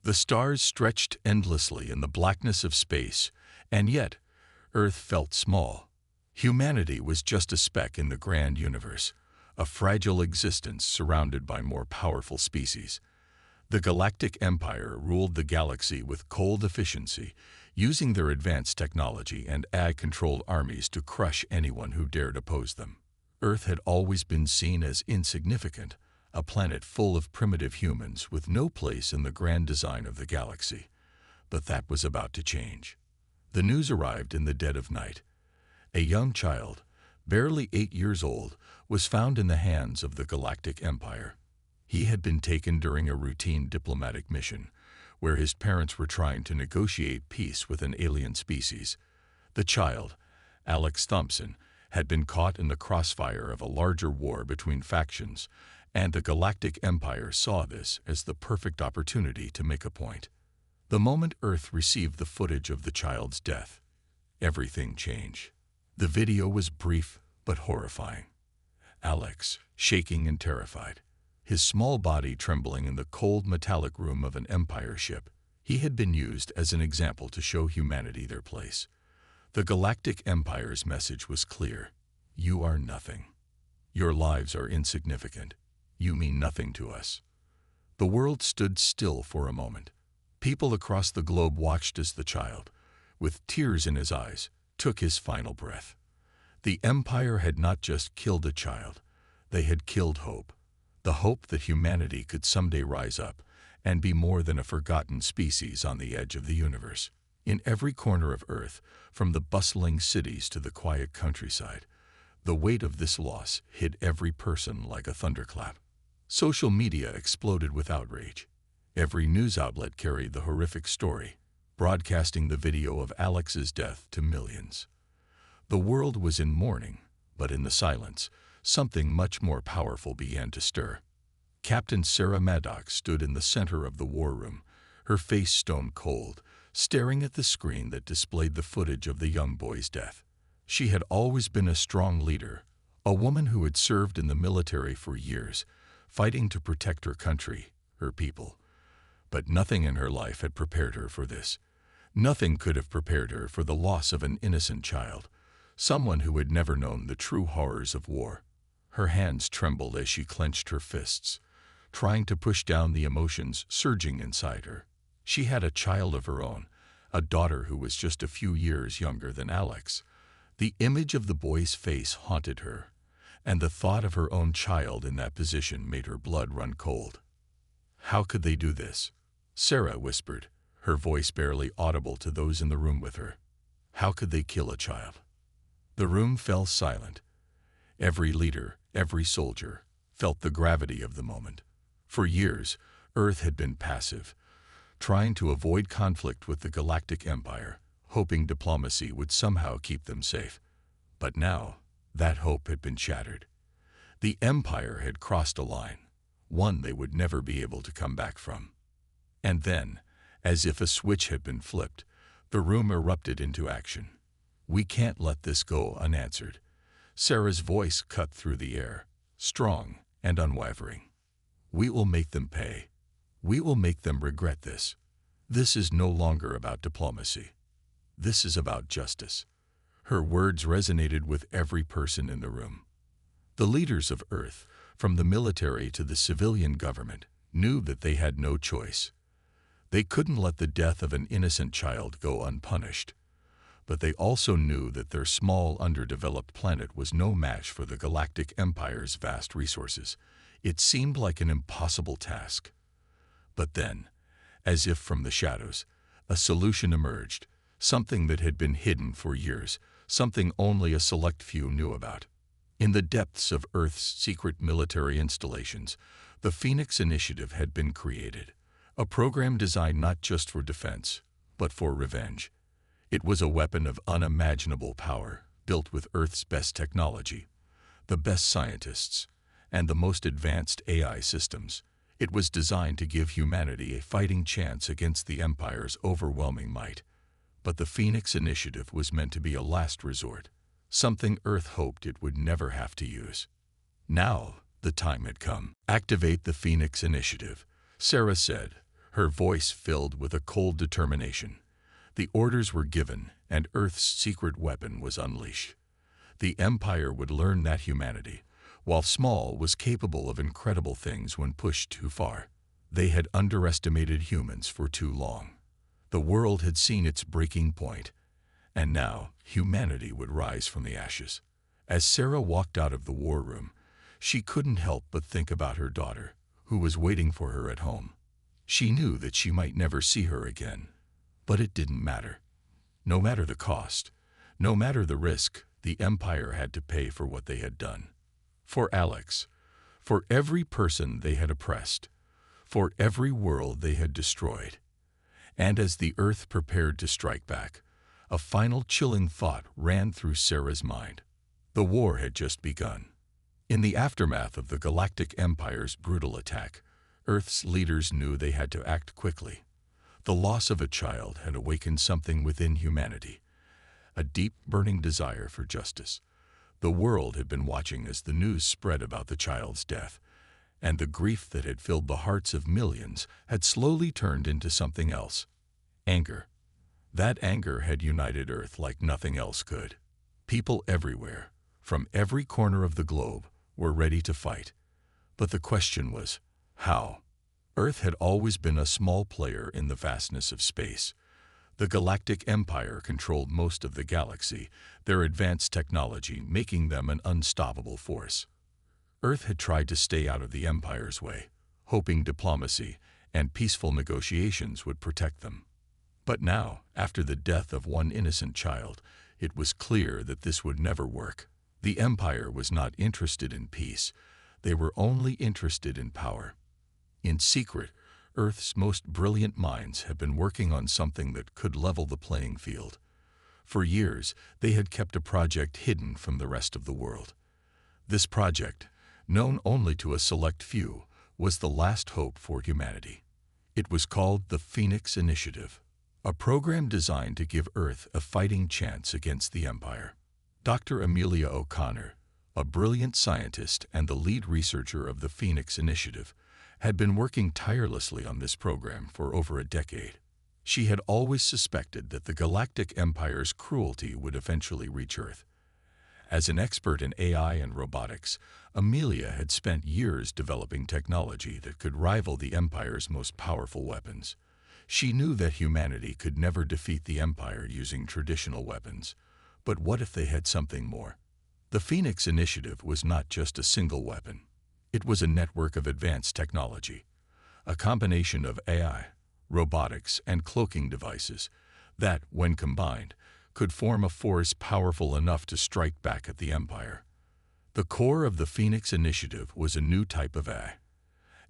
The stars stretched endlessly in the blackness of space, and yet Earth felt small. Humanity was just a speck in the grand universe, a fragile existence surrounded by more powerful species. The Galactic Empire ruled the galaxy with cold efficiency, using their advanced technology and AI-controlled armies to crush anyone who dared oppose them. Earth had always been seen as insignificant, a planet full of primitive humans with no place in the grand design of the galaxy. But that was about to change. The news arrived in the dead of night. A young child, barely 8 years old, was found in the hands of the Galactic Empire. He had been taken during a routine diplomatic mission, where his parents were trying to negotiate peace with an alien species. The child, Alex Thompson, had been caught in the crossfire of a larger war between factions, and the Galactic Empire saw this as the perfect opportunity to make a point. The moment Earth received the footage of the child's death, everything changed. The video was brief but horrifying. Alex, shaking and terrified, his small body trembling in the cold metallic room of an Empire ship, he had been used as an example to show humanity their place. The Galactic Empire's message was clear. You are nothing. Your lives are insignificant. You mean nothing to us. The world stood still for a moment. People across the globe watched as the child, with tears in his eyes, took his final breath. The Empire had not just killed a child, they had killed hope. The hope that humanity could someday rise up and be more than a forgotten species on the edge of the universe. In every corner of Earth, from the bustling cities to the quiet countryside, the weight of this loss hit every person like a thunderclap. Social media exploded with outrage. Every news outlet carried the horrific story, broadcasting the video of Alex's death to millions. The world was in mourning, but in the silence, something much more powerful began to stir. Captain Sarah Maddox stood in the center of the war room, her face stone cold, staring at the screen that displayed the footage of the young boy's death. She had always been a strong leader, a woman who had served in the military for years, fighting to protect her country, her people. But nothing in her life had prepared her for this. Nothing could have prepared her for the loss of an innocent child, someone who had never known the true horrors of war. Her hands trembled as she clenched her fists, trying to push down the emotions surging inside her. She had a child of her own, a daughter who was just a few years younger than Alex. The image of the boy's face haunted her, and the thought of her own child in that position made her blood run cold. How could they do this? Sarah whispered, her voice barely audible to those in the room with her. How could they kill a child? The room fell silent. Every leader, every soldier, felt the gravity of the moment. For years, Earth had been passive, trying to avoid conflict with the Galactic Empire, hoping diplomacy would somehow keep them safe. But now, that hope had been shattered. The Empire had crossed a line, one they would never be able to come back from. And then, as if a switch had been flipped, the room erupted into action. We can't let this go unanswered. Sarah's voice cut through the air, strong and unwavering. We will make them pay. We will make them regret this. This is no longer about diplomacy. This is about justice. Her words resonated with every person in the room. The leaders of Earth, from the military to the civilian government, knew that they had no choice. They couldn't let the death of an innocent child go unpunished. But they also knew that their small, underdeveloped planet was no match for the Galactic Empire's vast resources. It seemed like an impossible task. But then, as if from the shadows, a solution emerged, something that had been hidden for years, something only a select few knew about. In the depths of Earth's secret military installations, the Phoenix Initiative had been created, a program designed not just for defense, but for revenge. It was a weapon of unimaginable power, built with Earth's best technology, the best scientists, and the most advanced AI systems. It was designed to give humanity a fighting chance against the Empire's overwhelming might. But the Phoenix Initiative was meant to be a last resort, something Earth hoped it would never have to use. Now, the time had come. Activate the Phoenix Initiative, Sarah said, her voice filled with a cold determination. The orders were given, and Earth's secret weapon was unleashed. The Empire would learn that humanity, while small, was capable of incredible things when pushed too far. They had underestimated humans for too long. The world had seen its breaking point, and now humanity would rise from the ashes. As Sarah walked out of the war room, she couldn't help but think about her daughter, who was waiting for her at home. She knew that she might never see her again, but it didn't matter. No matter the cost, no matter the risk, the Empire had to pay for what they had done. For Alex, for every person they had oppressed, for every world they had destroyed. And as the Earth prepared to strike back, a final chilling thought ran through Sarah's mind. The war had just begun. In the aftermath of the Galactic Empire's brutal attack, Earth's leaders knew they had to act quickly. The loss of a child had awakened something within humanity, a deep, burning desire for justice. The world had been watching as the news spread about the child's death, and the grief that had filled the hearts of millions had slowly turned into something else: anger. That anger had united Earth like nothing else could. People everywhere, from every corner of the globe, were ready to fight. But the question was, how? Earth had always been a small player in the vastness of space. The Galactic Empire controlled most of the galaxy, their advanced technology making them an unstoppable force. Earth had tried to stay out of the Empire's way, hoping diplomacy and peaceful negotiations would protect them. But now, after the death of one innocent child, it was clear that this would never work. The Empire was not interested in peace. They were only interested in power. In secret, Earth's most brilliant minds have been working on something that could level the playing field. For years, they had kept a project hidden from the rest of the world. This project, known only to a select few, was the last hope for humanity. It was called the Phoenix Initiative, a program designed to give Earth a fighting chance against the Empire. Dr. Amelia O'Connor, a brilliant scientist and the lead researcher of the Phoenix Initiative, had been working tirelessly on this program for over a decade. She had always suspected that the Galactic Empire's cruelty would eventually reach Earth. As an expert in AI and robotics, Amelia had spent years developing technology that could rival the Empire's most powerful weapons. She knew that humanity could never defeat the Empire using traditional weapons. But what if they had something more? The Phoenix Initiative was not just a single weapon. It was a network of advanced technology, a combination of AI, robotics, and cloaking devices that, when combined, could form a force powerful enough to strike back at the Empire. The core of the Phoenix Initiative was a new type of AI,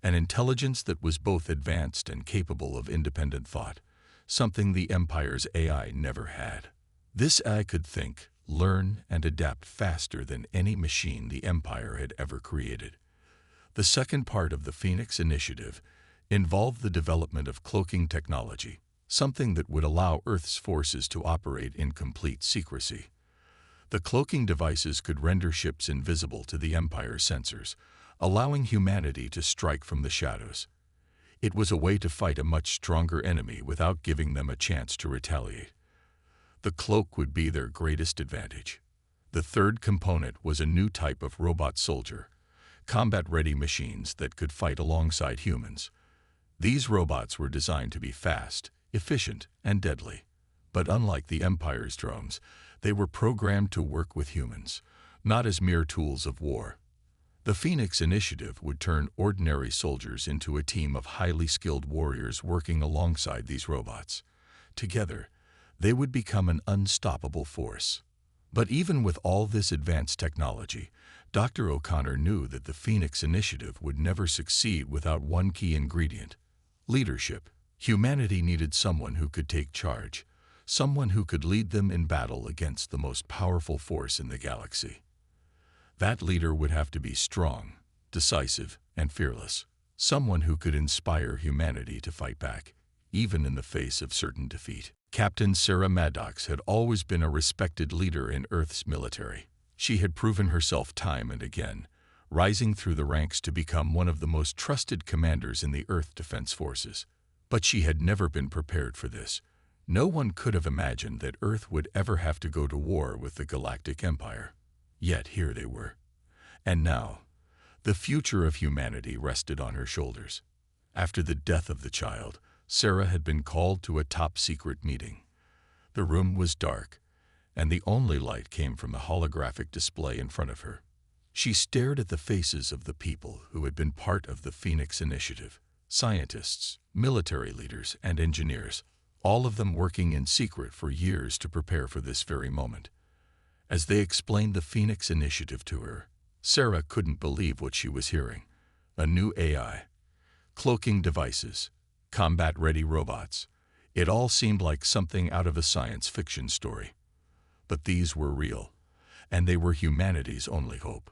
an intelligence that was both advanced and capable of independent thought, something the Empire's AI never had. This AI could think, learn, and adapt faster than any machine the Empire had ever created. The second part of the Phoenix Initiative involved the development of cloaking technology, something that would allow Earth's forces to operate in complete secrecy. The cloaking devices could render ships invisible to the Empire's sensors, allowing humanity to strike from the shadows. It was a way to fight a much stronger enemy without giving them a chance to retaliate. The cloak would be their greatest advantage. The third component was a new type of robot soldier, combat-ready machines that could fight alongside humans. These robots were designed to be fast, efficient, and deadly. But unlike the Empire's drones, they were programmed to work with humans, not as mere tools of war. The Phoenix Initiative would turn ordinary soldiers into a team of highly skilled warriors working alongside these robots. Together, they would become an unstoppable force. But even with all this advanced technology, Dr. O'Connor knew that the Phoenix Initiative would never succeed without one key ingredient: leadership. Humanity needed someone who could take charge, someone who could lead them in battle against the most powerful force in the galaxy. That leader would have to be strong, decisive, and fearless, someone who could inspire humanity to fight back, even in the face of certain defeat. Captain Sarah Maddox had always been a respected leader in Earth's military. She had proven herself time and again, rising through the ranks to become one of the most trusted commanders in the Earth Defense Forces. But she had never been prepared for this. No one could have imagined that Earth would ever have to go to war with the Galactic Empire. Yet here they were. And now, the future of humanity rested on her shoulders. After the death of the child, Sarah had been called to a top-secret meeting. The room was dark, and the only light came from the holographic display in front of her. She stared at the faces of the people who had been part of the Phoenix Initiative, scientists, military leaders, and engineers, all of them working in secret for years to prepare for this very moment. As they explained the Phoenix Initiative to her, Sarah couldn't believe what she was hearing. A new AI, cloaking devices, combat-ready robots. It all seemed like something out of a science fiction story. But these were real, and they were humanity's only hope.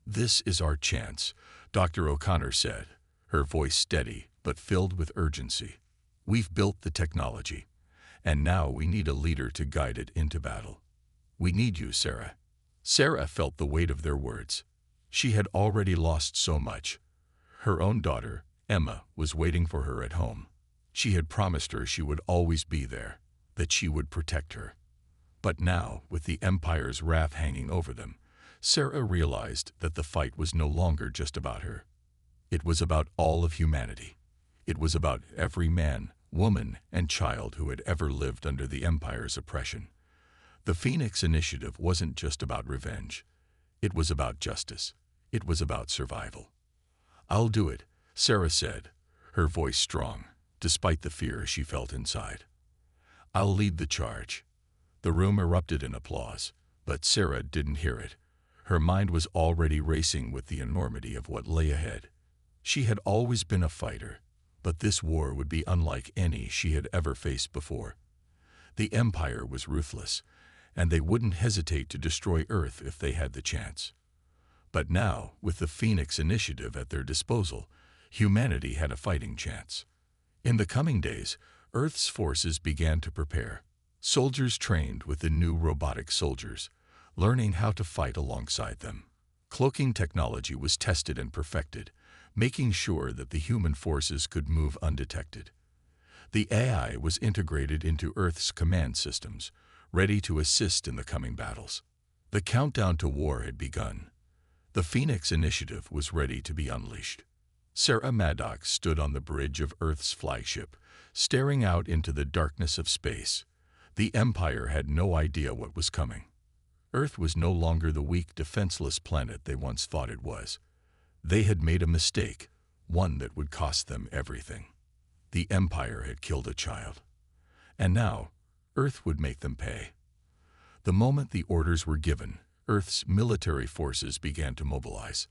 "This is our chance," Dr. O'Connor said, her voice steady but filled with urgency. "We've built the technology, and now we need a leader to guide it into battle. We need you, Sarah." Sarah felt the weight of their words. She had already lost so much. Her own daughter, Emma, was waiting for her at home. She had promised her she would always be there, that she would protect her. But now, with the Empire's wrath hanging over them, Sarah realized that the fight was no longer just about her. It was about all of humanity. It was about every man, woman, and child who had ever lived under the Empire's oppression. The Phoenix Initiative wasn't just about revenge. It was about justice. It was about survival. "I'll do it," Sarah said, her voice strong, despite the fear she felt inside. "I'll lead the charge." The room erupted in applause, but Sarah didn't hear it. Her mind was already racing with the enormity of what lay ahead. She had always been a fighter, but this war would be unlike any she had ever faced before. The Empire was ruthless, and they wouldn't hesitate to destroy Earth if they had the chance. But now, with the Phoenix Initiative at their disposal, humanity had a fighting chance. In the coming days, Earth's forces began to prepare. Soldiers trained with the new robotic soldiers, learning how to fight alongside them. Cloaking technology was tested and perfected, making sure that the human forces could move undetected. The AI was integrated into Earth's command systems, ready to assist in the coming battles. The countdown to war had begun. The Phoenix Initiative was ready to be unleashed. Sarah Maddox stood on the bridge of Earth's flagship, staring out into the darkness of space. The Empire had no idea what was coming. Earth was no longer the weak, defenseless planet they once thought it was. They had made a mistake, one that would cost them everything. The Empire had killed a child. And now, Earth would make them pay. The moment the orders were given, Earth's military forces began to mobilize.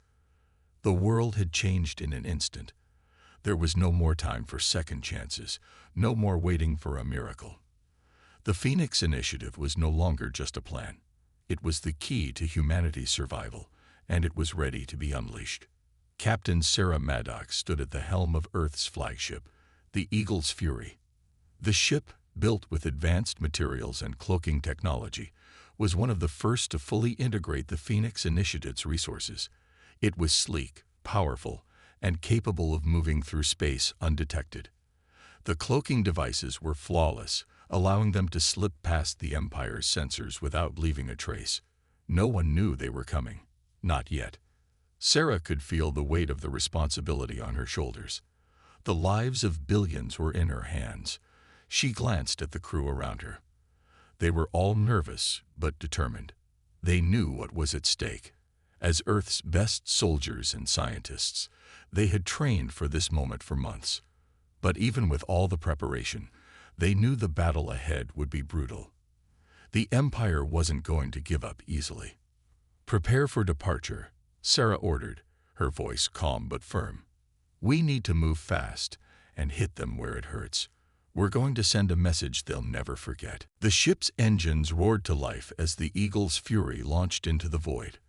The world had changed in an instant. There was no more time for second chances, no more waiting for a miracle. The Phoenix Initiative was no longer just a plan. It was the key to humanity's survival, and it was ready to be unleashed. Captain Sarah Maddox stood at the helm of Earth's flagship, the Eagle's Fury. The ship, built with advanced materials and cloaking technology, was one of the first to fully integrate the Phoenix Initiative's resources. It was sleek, powerful, and capable of moving through space undetected. The cloaking devices were flawless, allowing them to slip past the Empire's sensors without leaving a trace. No one knew they were coming. Not yet. Sarah could feel the weight of the responsibility on her shoulders. The lives of billions were in her hands. She glanced at the crew around her. They were all nervous but determined. They knew what was at stake. As Earth's best soldiers and scientists, they had trained for this moment for months. But even with all the preparation, they knew the battle ahead would be brutal. The Empire wasn't going to give up easily. "Prepare for departure," Sarah ordered, her voice calm but firm. "We need to move fast and hit them where it hurts. We're going to send a message they'll never forget." The ship's engines roared to life as the Eagle's Fury launched into the void.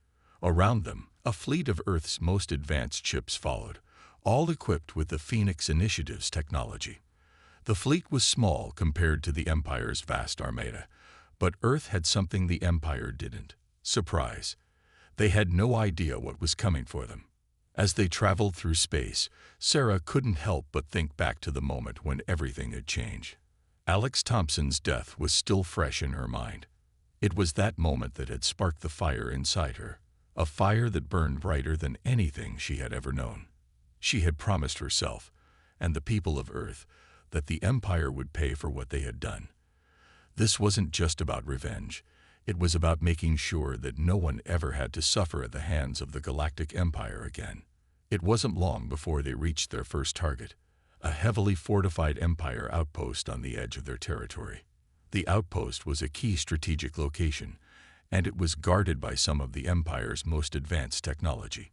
Around them, a fleet of Earth's most advanced ships followed, all equipped with the Phoenix Initiative's technology. The fleet was small compared to the Empire's vast armada, but Earth had something the Empire didn't: surprise. They had no idea what was coming for them. As they traveled through space, Sarah couldn't help but think back to the moment when everything had changed. Alex Thompson's death was still fresh in her mind. It was that moment that had sparked the fire inside her, a fire that burned brighter than anything she had ever known. She had promised herself, and the people of Earth, that the Empire would pay for what they had done. This wasn't just about revenge. It was about making sure that no one ever had to suffer at the hands of the Galactic Empire again. It wasn't long before they reached their first target, a heavily fortified Empire outpost on the edge of their territory. The outpost was a key strategic location, and it was guarded by some of the Empire's most advanced technology.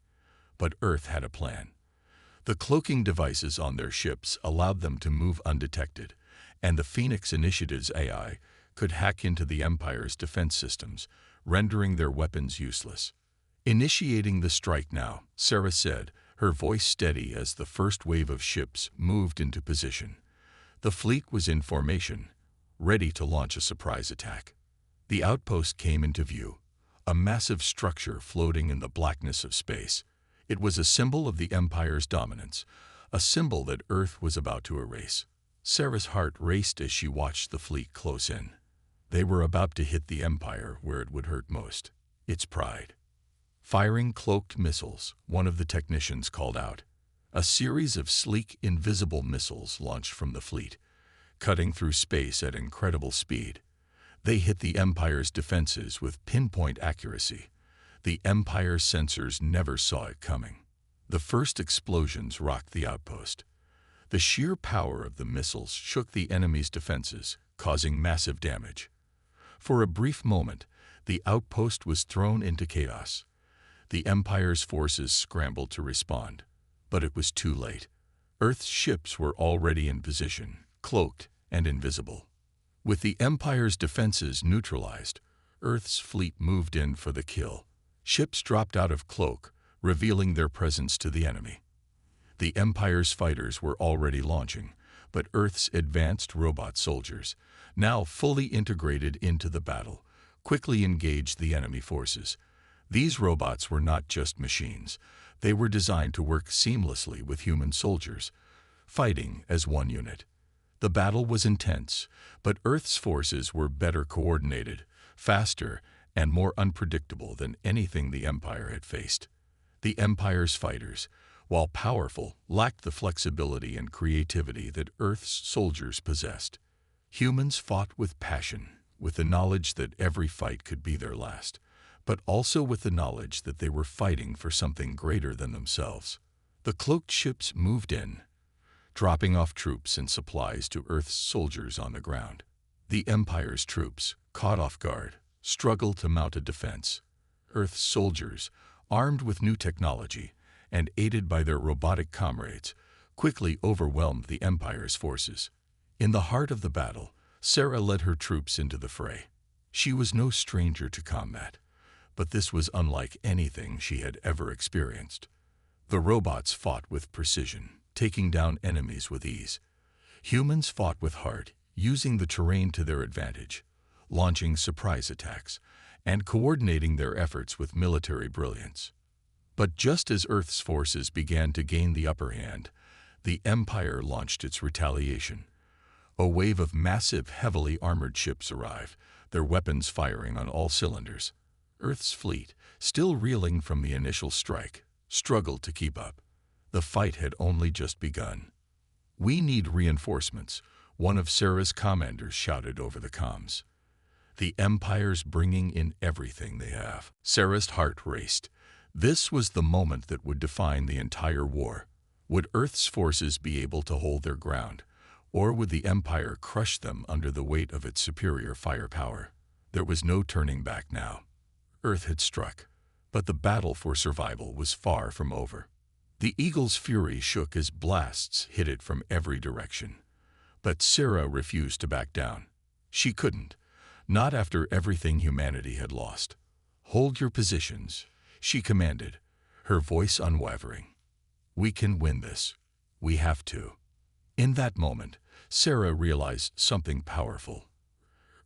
But Earth had a plan. The cloaking devices on their ships allowed them to move undetected, and the Phoenix Initiative's AI could hack into the Empire's defense systems, rendering their weapons useless. "Initiating the strike now," Sarah said, her voice steady as the first wave of ships moved into position. The fleet was in formation, ready to launch a surprise attack. The outpost came into view, a massive structure floating in the blackness of space. It was a symbol of the Empire's dominance, a symbol that Earth was about to erase. Sarah's heart raced as she watched the fleet close in. They were about to hit the Empire where it would hurt most, its pride. Firing cloaked missiles, one of the technicians called out. A series of sleek, invisible missiles launched from the fleet, cutting through space at incredible speed. They hit the Empire's defenses with pinpoint accuracy. The Empire's sensors never saw it coming. The first explosions rocked the outpost. The sheer power of the missiles shook the enemy's defenses, causing massive damage. For a brief moment, the outpost was thrown into chaos. The Empire's forces scrambled to respond, but it was too late. Earth's ships were already in position, cloaked and invisible. With the Empire's defenses neutralized, Earth's fleet moved in for the kill. Ships dropped out of cloak, revealing their presence to the enemy. The Empire's fighters were already launching, but Earth's advanced robot soldiers, now fully integrated into the battle, quickly engaged the enemy forces. These robots were not just machines. They were designed to work seamlessly with human soldiers, fighting as one unit. The battle was intense, but Earth's forces were better coordinated, faster, and more unpredictable than anything the Empire had faced. The Empire's fighters, while powerful, lacked the flexibility and creativity that Earth's soldiers possessed. Humans fought with passion, with the knowledge that every fight could be their last, but also with the knowledge that they were fighting for something greater than themselves. The cloaked ships moved in, dropping off troops and supplies to Earth's soldiers on the ground. The Empire's troops, caught off guard, struggled to mount a defense. Earth's soldiers, armed with new technology and aided by their robotic comrades, quickly overwhelmed the Empire's forces. In the heart of the battle, Sarah led her troops into the fray. She was no stranger to combat, but this was unlike anything she had ever experienced. The robots fought with precision, taking down enemies with ease. Humans fought with heart, using the terrain to their advantage, launching surprise attacks, and coordinating their efforts with military brilliance. But just as Earth's forces began to gain the upper hand, the Empire launched its retaliation. A wave of massive, heavily armored ships arrived, their weapons firing on all cylinders. Earth's fleet, still reeling from the initial strike, struggled to keep up. The fight had only just begun. "We need reinforcements," one of Sarah's commanders shouted over the comms. "The Empire's bringing in everything they have." Sarah's heart raced. This was the moment that would define the entire war. Would Earth's forces be able to hold their ground, or would the Empire crush them under the weight of its superior firepower? There was no turning back now. Earth had struck, but the battle for survival was far from over. The Eagle's fury shook as blasts hit it from every direction. But Sarah refused to back down. She couldn't, not after everything humanity had lost. "Hold your positions," she commanded, her voice unwavering. "We can win this. We have to." In that moment, Sarah realized something powerful.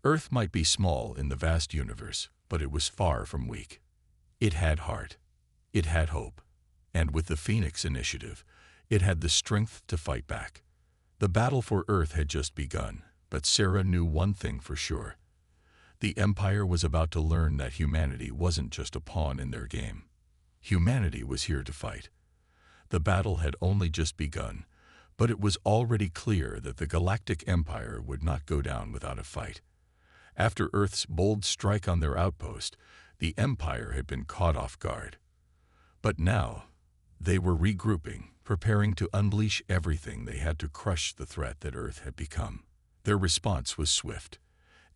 Earth might be small in the vast universe, but it was far from weak. It had heart. It had hope. And with the Phoenix Initiative, it had the strength to fight back. The battle for Earth had just begun, but Sarah knew one thing for sure. The Empire was about to learn that humanity wasn't just a pawn in their game. Humanity was here to fight. The battle had only just begun, but it was already clear that the Galactic Empire would not go down without a fight. After Earth's bold strike on their outpost, the Empire had been caught off guard. But now, they were regrouping, preparing to unleash everything they had to crush the threat that Earth had become. Their response was swift,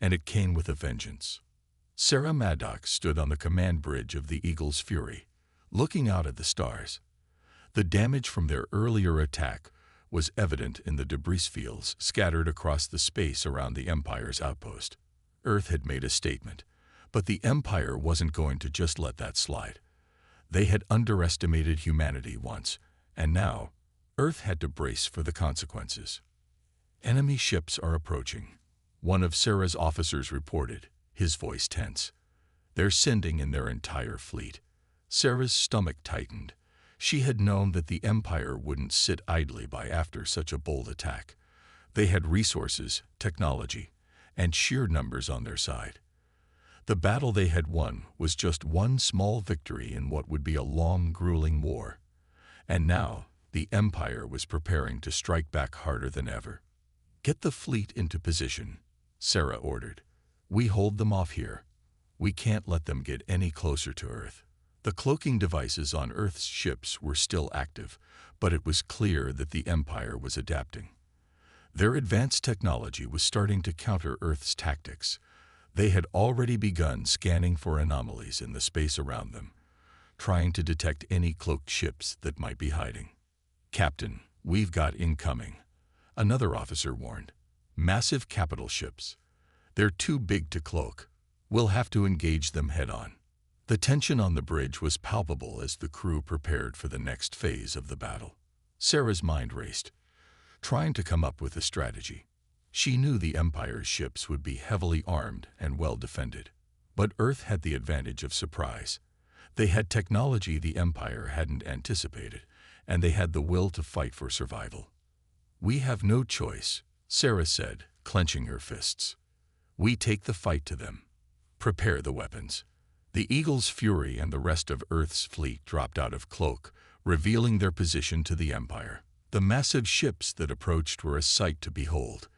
and it came with a vengeance. Sarah Maddox stood on the command bridge of the Eagle's Fury, looking out at the stars. The damage from their earlier attack was evident in the debris fields scattered across the space around the Empire's outpost. Earth had made a statement, but the Empire wasn't going to just let that slide. They had underestimated humanity once, and now Earth had to brace for the consequences. Enemy ships are approaching, one of Sarah's officers reported, his voice tense. They're sending in their entire fleet. Sarah's stomach tightened. She had known that the Empire wouldn't sit idly by after such a bold attack. They had resources, technology, and sheer numbers on their side. The battle they had won was just one small victory in what would be a long, grueling war. And now, the Empire was preparing to strike back harder than ever. "Get the fleet into position," Sarah ordered. "We hold them off here. We can't let them get any closer to Earth." The cloaking devices on Earth's ships were still active, but it was clear that the Empire was adapting. Their advanced technology was starting to counter Earth's tactics. They had already begun scanning for anomalies in the space around them, trying to detect any cloaked ships that might be hiding. "Captain, we've got incoming," another officer warned. "Massive capital ships. They're too big to cloak. We'll have to engage them head-on." The tension on the bridge was palpable as the crew prepared for the next phase of the battle. Sarah's mind raced, trying to come up with a strategy. She knew the Empire's ships would be heavily armed and well defended. But Earth had the advantage of surprise. They had technology the Empire hadn't anticipated, and they had the will to fight for survival. "We have no choice," Sarah said, clenching her fists. "We take the fight to them. Prepare the weapons." The Eagle's Fury and the rest of Earth's fleet dropped out of cloak, revealing their position to the Empire. The massive ships that approached were a sight to behold.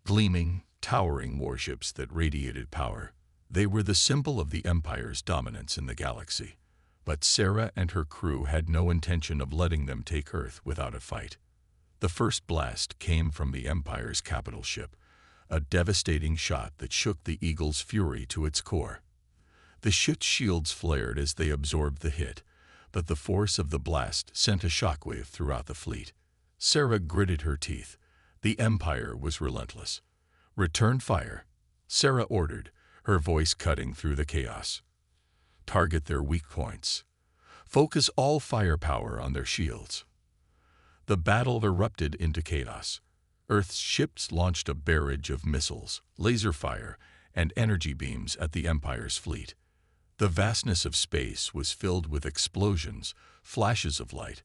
Gleaming, towering warships that radiated power. They were the symbol of the Empire's dominance in the galaxy. But Sarah and her crew had no intention of letting them take Earth without a fight. The first blast came from the Empire's capital ship, a devastating shot that shook the Eagle's Fury to its core. The ship's shields flared as they absorbed the hit, but the force of the blast sent a shockwave throughout the fleet. Sarah gritted her teeth. The Empire was relentless. "Return fire," Sarah ordered, her voice cutting through the chaos. "Target their weak points. Focus all firepower on their shields." The battle erupted into chaos. Earth's ships launched a barrage of missiles, laser fire, and energy beams at the Empire's fleet. The vastness of space was filled with explosions, flashes of light,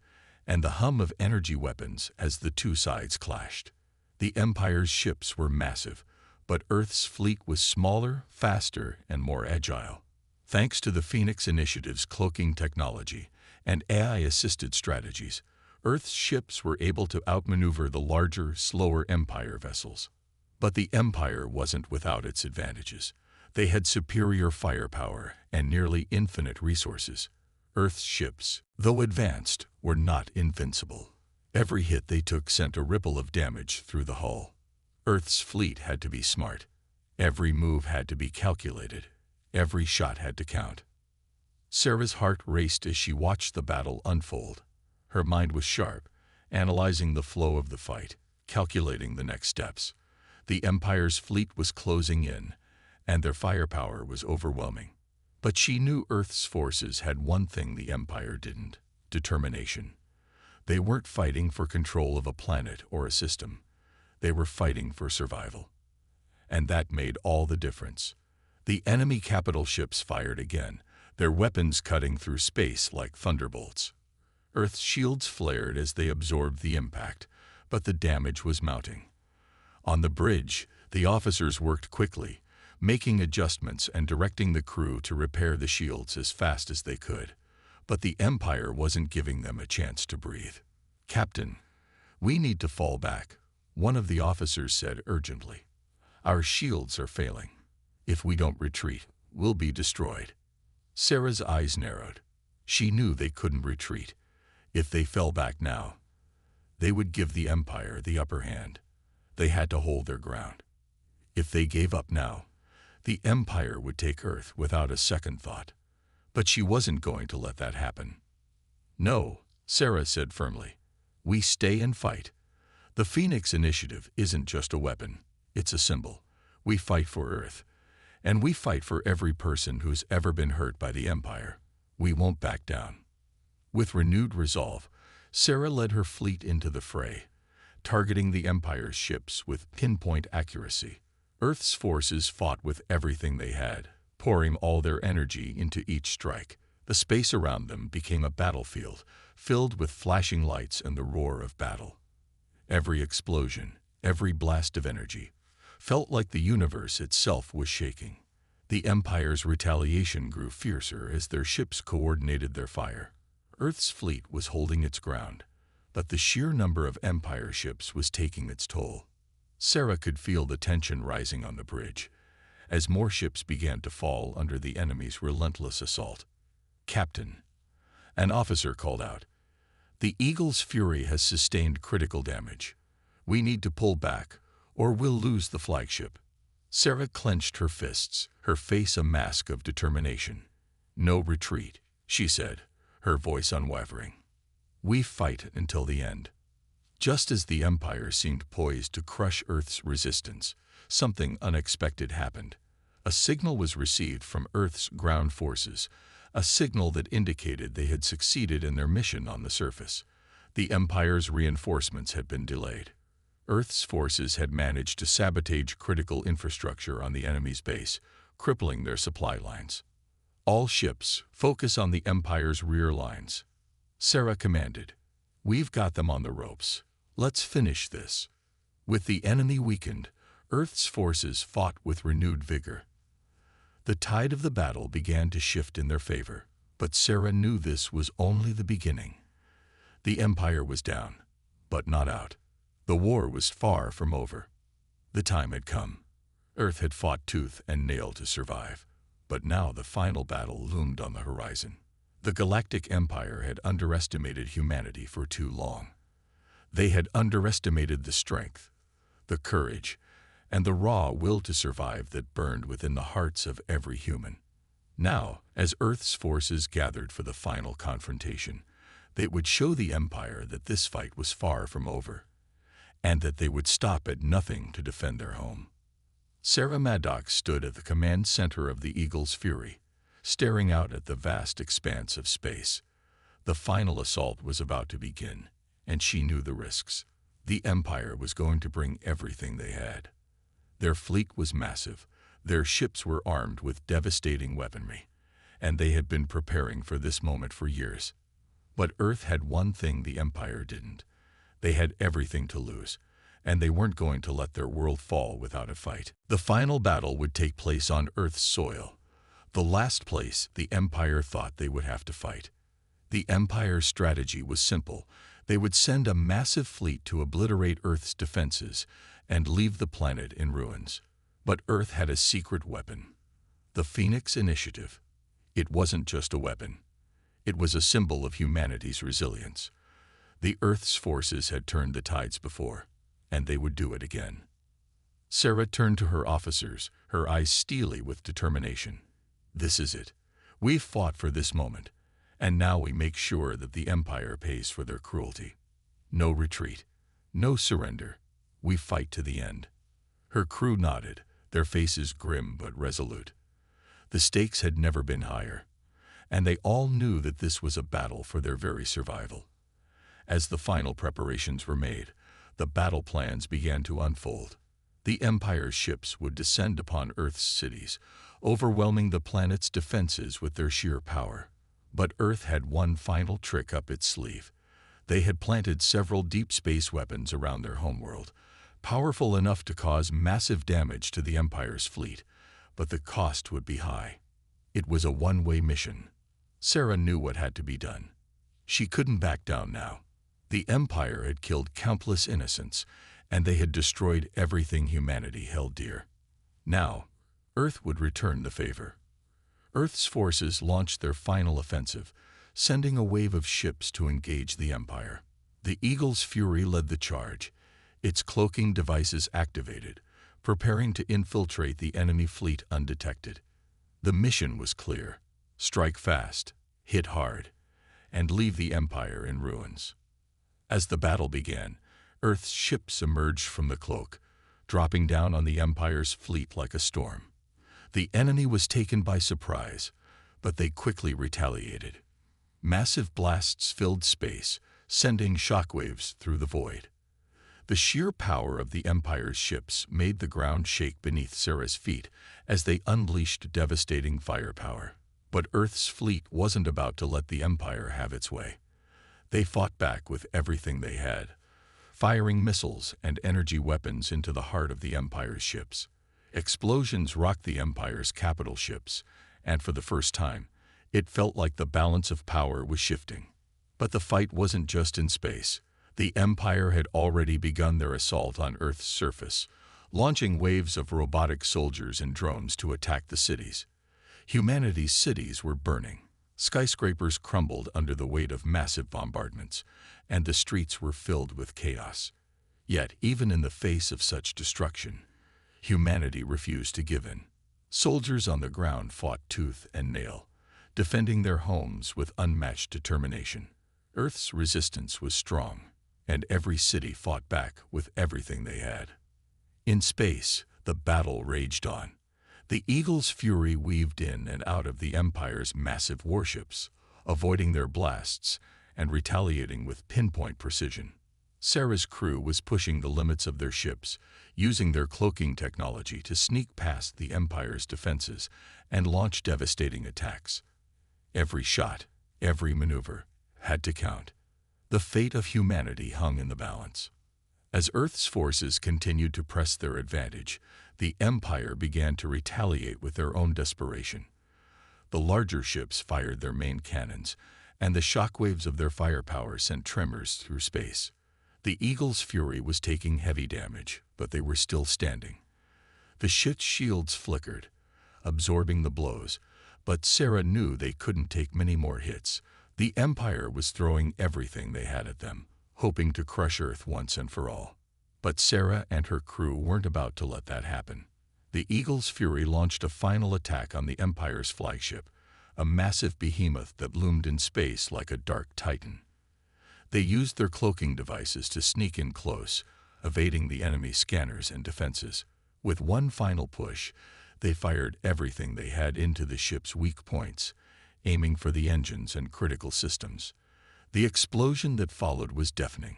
and the hum of energy weapons as the two sides clashed. The Empire's ships were massive, but Earth's fleet was smaller, faster, and more agile. Thanks to the Phoenix Initiative's cloaking technology and AI-assisted strategies, Earth's ships were able to outmaneuver the larger, slower Empire vessels. But the Empire wasn't without its advantages. They had superior firepower and nearly infinite resources. Earth's ships, though advanced, were not invincible. Every hit they took sent a ripple of damage through the hull. Earth's fleet had to be smart. Every move had to be calculated. Every shot had to count. Sarah's heart raced as she watched the battle unfold. Her mind was sharp, analyzing the flow of the fight, calculating the next steps. The Empire's fleet was closing in, and their firepower was overwhelming. But she knew Earth's forces had one thing the Empire didn't: determination. They weren't fighting for control of a planet or a system. They were fighting for survival. And that made all the difference. The enemy capital ships fired again, their weapons cutting through space like thunderbolts. Earth's shields flared as they absorbed the impact, but the damage was mounting. On the bridge, the officers worked quickly, making adjustments and directing the crew to repair the shields as fast as they could. But the Empire wasn't giving them a chance to breathe. "Captain, we need to fall back," one of the officers said urgently. "Our shields are failing. If we don't retreat, we'll be destroyed." Sarah's eyes narrowed. She knew they couldn't retreat. If they fell back now, they would give the Empire the upper hand. They had to hold their ground. If they gave up now, the Empire would take Earth without a second thought. But she wasn't going to let that happen. "No," Sarah said firmly. "We stay and fight. The Phoenix Initiative isn't just a weapon. It's a symbol. We fight for Earth. And we fight for every person who's ever been hurt by the Empire. We won't back down." With renewed resolve, Sarah led her fleet into the fray, targeting the Empire's ships with pinpoint accuracy. Earth's forces fought with everything they had, pouring all their energy into each strike. The space around them became a battlefield, filled with flashing lights and the roar of battle. Every explosion, every blast of energy, felt like the universe itself was shaking. The Empire's retaliation grew fiercer as their ships coordinated their fire. Earth's fleet was holding its ground, but the sheer number of Empire ships was taking its toll. Sarah could feel the tension rising on the bridge, as more ships began to fall under the enemy's relentless assault. "Captain," an officer called out, "the Eagle's Fury has sustained critical damage. We need to pull back, or we'll lose the flagship." Sarah clenched her fists, her face a mask of determination. "No retreat," she said, her voice unwavering. "We fight until the end." Just as the Empire seemed poised to crush Earth's resistance, something unexpected happened. A signal was received from Earth's ground forces, a signal that indicated they had succeeded in their mission on the surface. The Empire's reinforcements had been delayed. Earth's forces had managed to sabotage critical infrastructure on the enemy's base, crippling their supply lines. "All ships, focus on the Empire's rear lines," Sarah commanded. "We've got them on the ropes. Let's finish this." With the enemy weakened, Earth's forces fought with renewed vigor. The tide of the battle began to shift in their favor, but Sarah knew this was only the beginning. The Empire was down, but not out. The war was far from over. The time had come. Earth had fought tooth and nail to survive, but now the final battle loomed on the horizon. The Galactic Empire had underestimated humanity for too long. They had underestimated the strength, the courage, and the raw will to survive that burned within the hearts of every human. Now, as Earth's forces gathered for the final confrontation, they would show the Empire that this fight was far from over, and that they would stop at nothing to defend their home. Sarah Maddox stood at the command center of the Eagle's Fury, staring out at the vast expanse of space. The final assault was about to begin, and she knew the risks. The Empire was going to bring everything they had. Their fleet was massive, their ships were armed with devastating weaponry, and they had been preparing for this moment for years. But Earth had one thing the Empire didn't. They had everything to lose, and they weren't going to let their world fall without a fight. The final battle would take place on Earth's soil, the last place the Empire thought they would have to fight. The Empire's strategy was simple. They would send a massive fleet to obliterate Earth's defenses and leave the planet in ruins. But Earth had a secret weapon, the Phoenix Initiative. It wasn't just a weapon. It was a symbol of humanity's resilience. The Earth's forces had turned the tides before, and they would do it again. Sarah turned to her officers, her eyes steely with determination. "This is it. We've fought for this moment, and now we make sure that the Empire pays for their cruelty. No retreat, no surrender. We fight to the end." Her crew nodded, their faces grim but resolute. The stakes had never been higher, and they all knew that this was a battle for their very survival. As the final preparations were made, the battle plans began to unfold. The Empire's ships would descend upon Earth's cities, overwhelming the planet's defenses with their sheer power. But Earth had one final trick up its sleeve. They had planted several deep space weapons around their homeworld, powerful enough to cause massive damage to the Empire's fleet, but the cost would be high. It was a one-way mission. Sarah knew what had to be done. She couldn't back down now. The Empire had killed countless innocents, and they had destroyed everything humanity held dear. Now, Earth would return the favor. Earth's forces launched their final offensive, sending a wave of ships to engage the Empire. The Eagle's Fury led the charge, its cloaking devices activated, preparing to infiltrate the enemy fleet undetected. The mission was clear: strike fast, hit hard, and leave the Empire in ruins. As the battle began, Earth's ships emerged from the cloak, dropping down on the Empire's fleet like a storm. The enemy was taken by surprise, but they quickly retaliated. Massive blasts filled space, sending shockwaves through the void. The sheer power of the Empire's ships made the ground shake beneath Sarah's feet as they unleashed devastating firepower. But Earth's fleet wasn't about to let the Empire have its way. They fought back with everything they had, firing missiles and energy weapons into the heart of the Empire's ships. Explosions rocked the Empire's capital ships, and for the first time, it felt like the balance of power was shifting. But the fight wasn't just in space. The Empire had already begun their assault on Earth's surface, launching waves of robotic soldiers and drones to attack the cities. Humanity's cities were burning. Skyscrapers crumbled under the weight of massive bombardments, and the streets were filled with chaos. Yet, even in the face of such destruction, humanity refused to give in. Soldiers on the ground fought tooth and nail, defending their homes with unmatched determination. Earth's resistance was strong, and every city fought back with everything they had. In space, the battle raged on. The Eagle's Fury weaved in and out of the Empire's massive warships, avoiding their blasts and retaliating with pinpoint precision. Sarah's crew was pushing the limits of their ships, using their cloaking technology to sneak past the Empire's defenses and launch devastating attacks. Every shot, every maneuver, had to count. The fate of humanity hung in the balance. As Earth's forces continued to press their advantage, the Empire began to retaliate with their own desperation. The larger ships fired their main cannons, and the shockwaves of their firepower sent tremors through space. The Eagle's Fury was taking heavy damage, but they were still standing. The ship's shields flickered, absorbing the blows, but Sarah knew they couldn't take many more hits. The Empire was throwing everything they had at them, hoping to crush Earth once and for all. But Sarah and her crew weren't about to let that happen. The Eagle's Fury launched a final attack on the Empire's flagship, a massive behemoth that loomed in space like a dark titan. They used their cloaking devices to sneak in close, evading the enemy's scanners and defenses. With one final push, they fired everything they had into the ship's weak points, aiming for the engines and critical systems. The explosion that followed was deafening,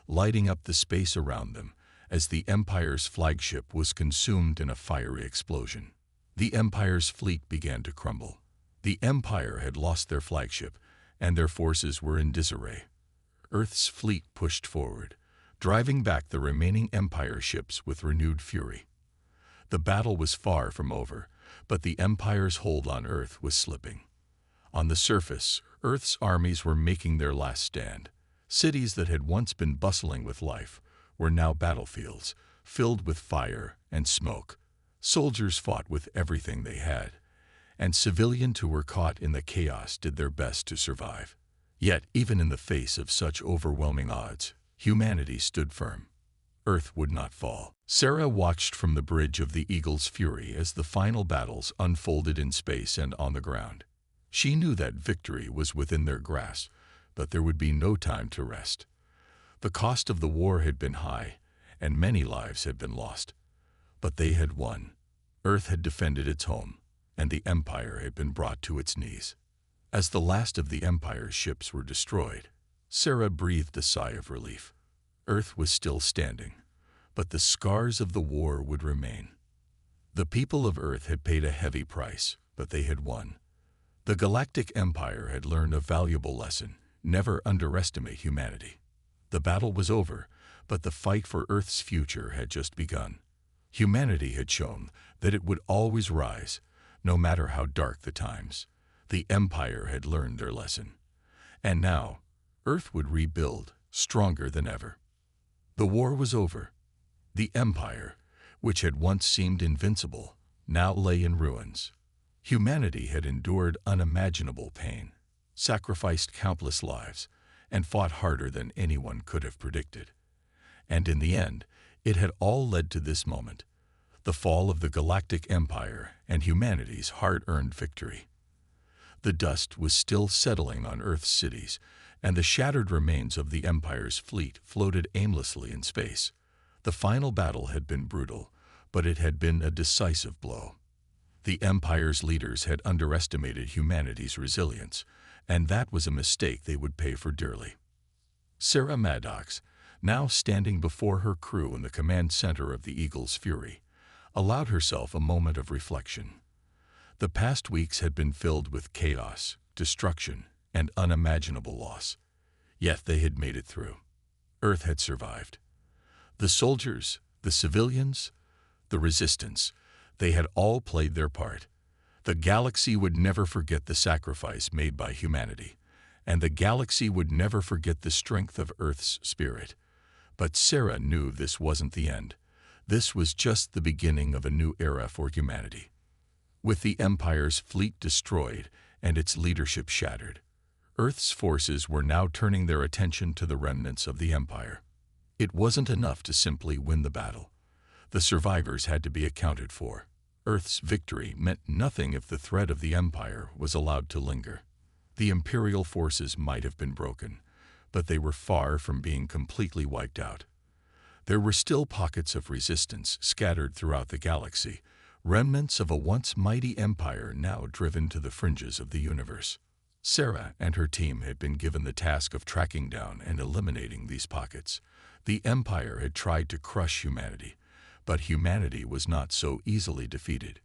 lighting up the space around them as the Empire's flagship was consumed in a fiery explosion. The Empire's fleet began to crumble. The Empire had lost their flagship, and their forces were in disarray. Earth's fleet pushed forward, driving back the remaining Empire ships with renewed fury. The battle was far from over, but the Empire's hold on Earth was slipping. On the surface, Earth's armies were making their last stand. Cities that had once been bustling with life were now battlefields, filled with fire and smoke. Soldiers fought with everything they had, and civilians who were caught in the chaos did their best to survive. Yet, even in the face of such overwhelming odds, humanity stood firm. Earth would not fall. Sarah watched from the bridge of the Eagle's Fury as the final battles unfolded in space and on the ground. She knew that victory was within their grasp, but there would be no time to rest. The cost of the war had been high, and many lives had been lost. But they had won. Earth had defended its home, and the Empire had been brought to its knees. As the last of the Empire's ships were destroyed, Sarah breathed a sigh of relief. Earth was still standing, but the scars of the war would remain. The people of Earth had paid a heavy price, but they had won. The Galactic Empire had learned a valuable lesson: never underestimate humanity. The battle was over, but the fight for Earth's future had just begun. Humanity had shown that it would always rise, no matter how dark the times. The Empire had learned their lesson. And now, Earth would rebuild, stronger than ever. The war was over. The Empire, which had once seemed invincible, now lay in ruins. Humanity had endured unimaginable pain, sacrificed countless lives, and fought harder than anyone could have predicted. And in the end, it had all led to this moment: the fall of the Galactic Empire and humanity's hard-earned victory. The dust was still settling on Earth's cities, and the shattered remains of the Empire's fleet floated aimlessly in space. The final battle had been brutal, but it had been a decisive blow. The Empire's leaders had underestimated humanity's resilience, and that was a mistake they would pay for dearly. Sarah Maddox, now standing before her crew in the command center of the Eagle's Fury, allowed herself a moment of reflection. The past weeks had been filled with chaos, destruction, and unimaginable loss. Yet they had made it through. Earth had survived. The soldiers, the civilians, the resistance, they had all played their part. The galaxy would never forget the sacrifice made by humanity, and the galaxy would never forget the strength of Earth's spirit. But Sarah knew this wasn't the end. This was just the beginning of a new era for humanity. With the Empire's fleet destroyed and its leadership shattered, Earth's forces were now turning their attention to the remnants of the Empire. It wasn't enough to simply win the battle. The survivors had to be accounted for. Earth's victory meant nothing if the threat of the Empire was allowed to linger. The Imperial forces might have been broken, but they were far from being completely wiped out. There were still pockets of resistance scattered throughout the galaxy, remnants of a once mighty empire now driven to the fringes of the universe. Sarah and her team had been given the task of tracking down and eliminating these pockets. The Empire had tried to crush humanity, but humanity was not so easily defeated.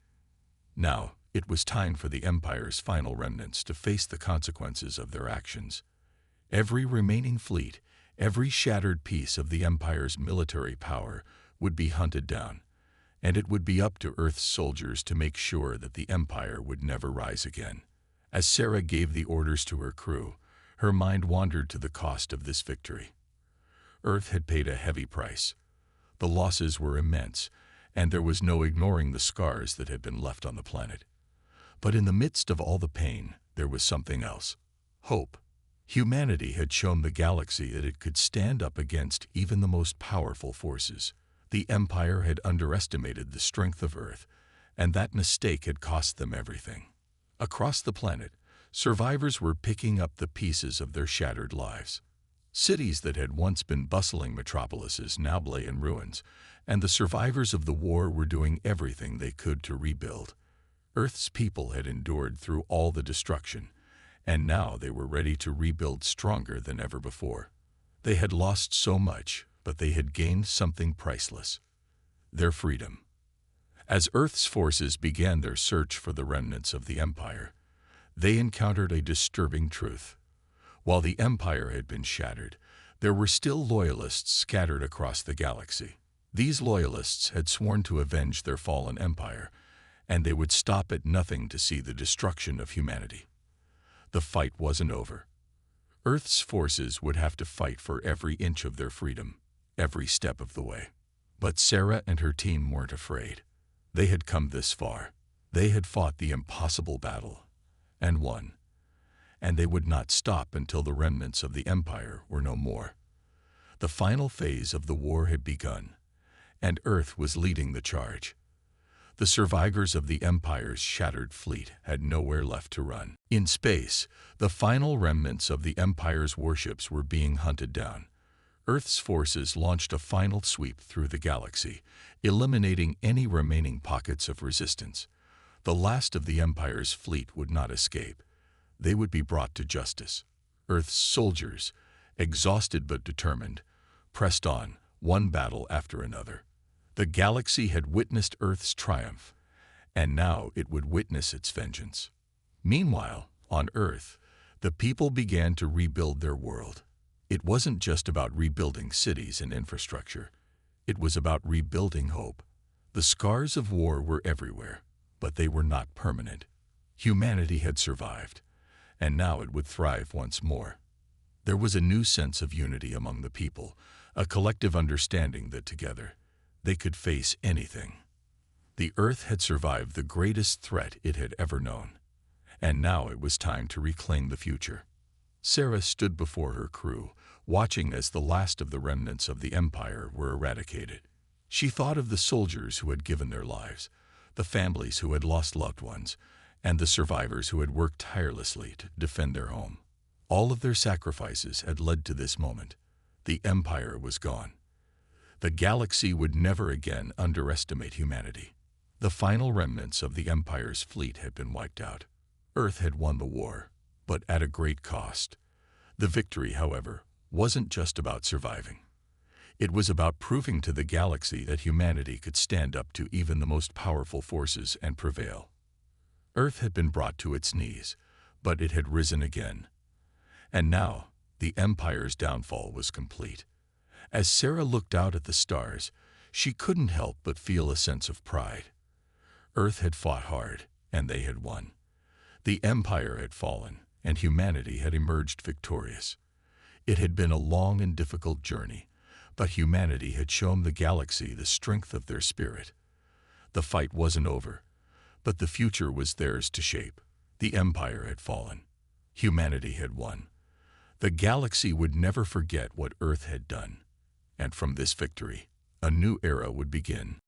Now, it was time for the Empire's final remnants to face the consequences of their actions. Every remaining fleet, every shattered piece of the Empire's military power would be hunted down, and it would be up to Earth's soldiers to make sure that the Empire would never rise again. As Sarah gave the orders to her crew, her mind wandered to the cost of this victory. Earth had paid a heavy price. The losses were immense, and there was no ignoring the scars that had been left on the planet. But in the midst of all the pain, there was something else: hope. Humanity had shown the galaxy that it could stand up against even the most powerful forces. The Empire had underestimated the strength of Earth, and that mistake had cost them everything. Across the planet, survivors were picking up the pieces of their shattered lives. Cities that had once been bustling metropolises now lay in ruins, and the survivors of the war were doing everything they could to rebuild. Earth's people had endured through all the destruction, and now they were ready to rebuild stronger than ever before. They had lost so much, but they had gained something priceless: their freedom. As Earth's forces began their search for the remnants of the Empire, they encountered a disturbing truth. While the Empire had been shattered, there were still loyalists scattered across the galaxy. These loyalists had sworn to avenge their fallen empire, and they would stop at nothing to see the destruction of humanity. The fight wasn't over. Earth's forces would have to fight for every inch of their freedom, every step of the way. But Sarah and her team weren't afraid. They had come this far. They had fought the impossible battle, and won. And they would not stop until the remnants of the Empire were no more. The final phase of the war had begun, and Earth was leading the charge. The survivors of the Empire's shattered fleet had nowhere left to run. In space, the final remnants of the Empire's warships were being hunted down. Earth's forces launched a final sweep through the galaxy, eliminating any remaining pockets of resistance. The last of the Empire's fleet would not escape. They would be brought to justice. Earth's soldiers, exhausted but determined, pressed on, one battle after another. The galaxy had witnessed Earth's triumph, and now it would witness its vengeance. Meanwhile, on Earth, the people began to rebuild their world. It wasn't just about rebuilding cities and infrastructure. It was about rebuilding hope. The scars of war were everywhere, but they were not permanent. Humanity had survived, and now it would thrive once more. There was a new sense of unity among the people, a collective understanding that together they could face anything. The Earth had survived the greatest threat it had ever known, and now it was time to reclaim the future. Sarah stood before her crew, watching as the last of the remnants of the Empire were eradicated. She thought of the soldiers who had given their lives, the families who had lost loved ones, and the survivors who had worked tirelessly to defend their home. All of their sacrifices had led to this moment. The Empire was gone. The galaxy would never again underestimate humanity. The final remnants of the Empire's fleet had been wiped out. Earth had won the war, but at a great cost. The victory, however, wasn't just about surviving. It was about proving to the galaxy that humanity could stand up to even the most powerful forces and prevail. Earth had been brought to its knees, but it had risen again. And now, the Empire's downfall was complete. As Sarah looked out at the stars, she couldn't help but feel a sense of pride. Earth had fought hard, and they had won. The Empire had fallen, and humanity had emerged victorious. It had been a long and difficult journey, but humanity had shown the galaxy the strength of their spirit. The fight wasn't over, but the future was theirs to shape. The Empire had fallen. Humanity had won. The galaxy would never forget what Earth had done, and from this victory, a new era would begin.